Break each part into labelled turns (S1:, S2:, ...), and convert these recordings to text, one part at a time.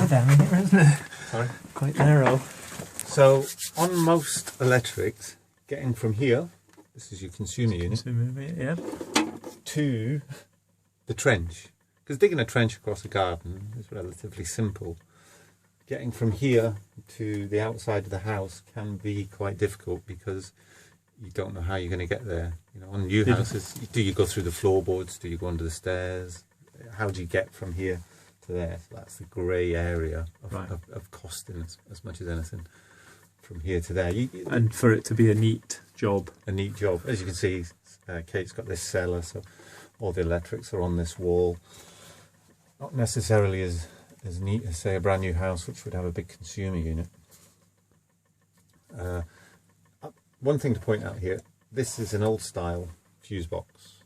S1: down here, isn't it?
S2: Sorry?
S1: Quite narrow.
S2: So on most electrics, getting from here, this is your consumer unit,
S1: Yeah.
S2: to the trench. Because digging a trench across a garden is relatively simple. Getting from here to the outside of the house can be quite difficult because you don't know how you're going to get there. You know, on new houses, do you go through the floorboards? Do you go under the stairs? How do you get from here to there? So that's the grey area of costing as much as anything. From here to there.
S1: And for it to be a neat job.
S2: A neat job. As you can see, Kate's got this cellar, so all the electrics are on this wall. Not necessarily as neat as, say, a brand new house, which would have a big consumer unit. One thing to point out here, this is an old style fuse box,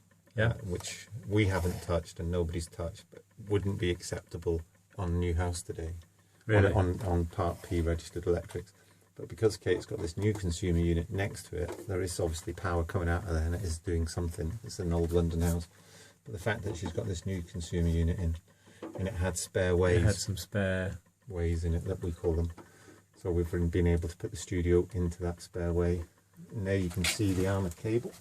S2: which we haven't touched and nobody's touched, but wouldn't be acceptable on a new house today.
S1: Really?
S2: On Part P registered electrics. But because Kate's got this new consumer unit next to it, there is obviously power coming out of there and it is doing something. It's an old London house. But the fact that she's got this new consumer unit in, and it had spare ways.
S1: It had some spare
S2: ways in it, that we call them. So we've been able to put the studio into that spare way. And there you can see the armoured cable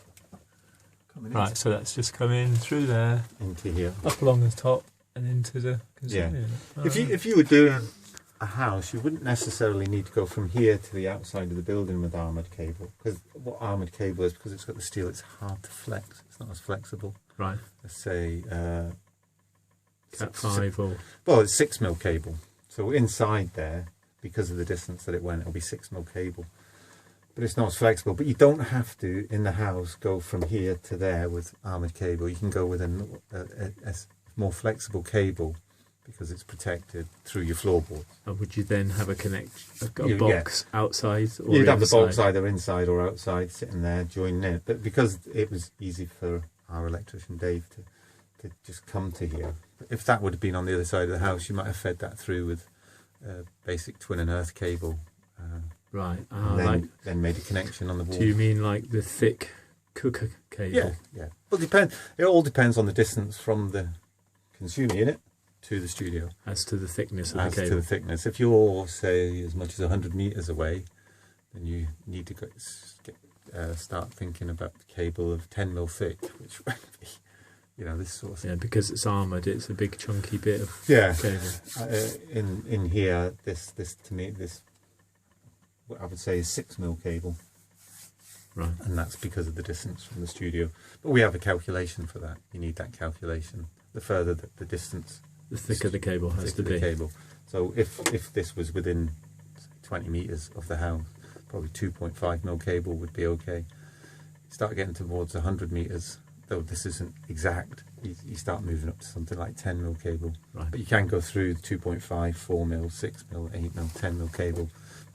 S2: coming in.
S1: Right, so that's just come in through there.
S2: Into here.
S1: Up along the top and into the consumer unit. Oh,
S2: if you were doing a house, you wouldn't necessarily need to go from here to the outside of the building with armoured cable, because what armoured cable is, because it's got the steel, it's hard to flex. It's not as flexible.
S1: Right.
S2: Let's say
S1: Cat 5 or...
S2: Well, it's 6mm cable. So inside there, because of the distance that it went, it'll be 6mm cable. But it's not as flexible. But you don't have to, in the house, go from here to there with armoured cable. You can go with a more flexible cable, because it's protected through your floorboard.
S1: And would you then have a box outside? Or
S2: you'd have
S1: inside?
S2: the box either inside or outside, sitting there, joining in. But because it was easy for our electrician Dave to just come to here, if that would have been on the other side of the house, you might have fed that through with basic twin and earth cable.
S1: Right.
S2: Then made a connection on the wall.
S1: Do you mean like the thick cooker cable?
S2: Yeah. Well, it all depends on the distance from the consumer unit to the studio.
S1: As to the thickness of the cable.
S2: As to the thickness. If you're, say, as much as 100 metres away, then you need to start thinking about the cable of 10mm thick, which would be, this sort of thing.
S1: Yeah, because it's armoured, it's a big chunky bit of cable.
S2: In here, this to me, what I would say is 6mm cable.
S1: Right.
S2: And that's because of the distance from the studio. But we have a calculation for that. You need that calculation. The further the distance,
S1: the thicker the cable has to be.
S2: So if this was within 20 metres of the house, probably 2.5mm cable would be okay. You start getting towards 100 metres, though this isn't exact, you start moving up to something like 10mm cable.
S1: Right.
S2: But you can go through 2.5, 4mm, 6mm, 8mm, 10mm cable.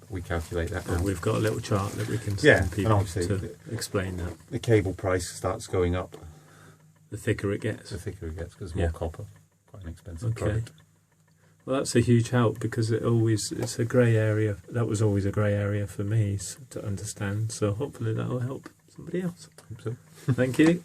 S2: We calculate that.
S1: And we've got a little chart that we can send people to explain that.
S2: The cable price starts going up.
S1: The thicker it gets.
S2: The thicker it gets, because more copper. Quite an expensive product.
S1: Well, that's a huge help, because it's a grey area. That was always a grey area for me to understand. So hopefully that will help somebody else.
S2: Hope so.
S1: Thank you.